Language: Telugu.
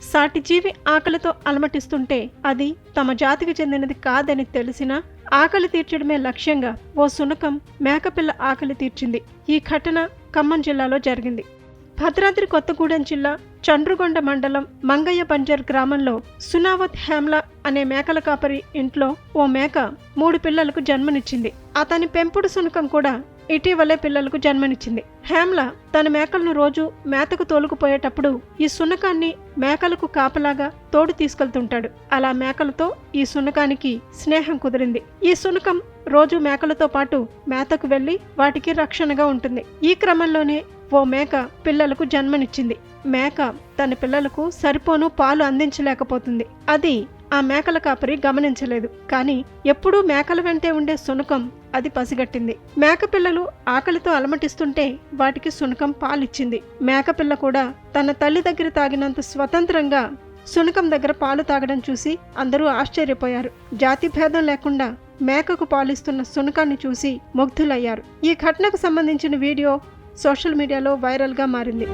సాటి జీవి ఆకలితో అలమటిస్తుంటే అది తమ జాతికి చెందినది కాదని తెలిసినా ఆకలి తీర్చడమే లక్ష్యంగా ఓ శునకం మేకపిల్ల ఆకలి తీర్చింది. ఈ ఘటన ఖమ్మం జిల్లాలో జరిగింది. భద్రాద్రి కొత్తగూడెం జిల్లా చండ్రుగొండ మండలం మంగయ్య బంజర్ గ్రామంలో సునావత్ హేమ్లా అనే మేకల కాపరి ఇంట్లో ఓ మేక 3 పిల్లలకు జన్మనిచ్చింది. అతని పెంపుడు శునకం కూడా ఇటీవలే పిల్లలకు జన్మనిచ్చింది. హేమ్లా తన మేకలను రోజు మేతకు తోలుకుపోయేటప్పుడు ఈ శునకాన్ని మేకలకు కాపలాగా తోడు తీసుకెళ్తుంటాడు. అలా మేకలతో ఈ శునకానికి స్నేహం కుదిరింది. ఈ శునకం రోజు మేకలతో పాటు మేతకు వెళ్లి వాటికి రక్షణగా ఉంటుంది. ఈ క్రమంలోనే ఓ మేక పిల్లలకు జన్మనిచ్చింది. మేక తన పిల్లలకు సరిపోను పాలు అందించలేకపోతుంది. అది ఆ మేకల కాపరి గమనించలేదు. కానీ ఎప్పుడూ మేకల వెంటే ఉండే శునకం అది పసిగట్టింది. మేకపిల్లలు ఆకలితో అలమటిస్తుంటే వాటికి శునకం పాలిచ్చింది. మేకపిల్ల కూడా తన తల్లి దగ్గర తాగినంత స్వతంత్రంగా శునకం దగ్గర పాలు తాగడం చూసి అందరూ ఆశ్చర్యపోయారు. జాతి భేదం లేకుండా మేకకు పాలిస్తున్న శునకాన్ని చూసి ముగ్ధులయ్యారు. ఈ ఘటనకు సంబంధించిన వీడియో సోషల్ మీడియాలో వైరల్గా మారింది.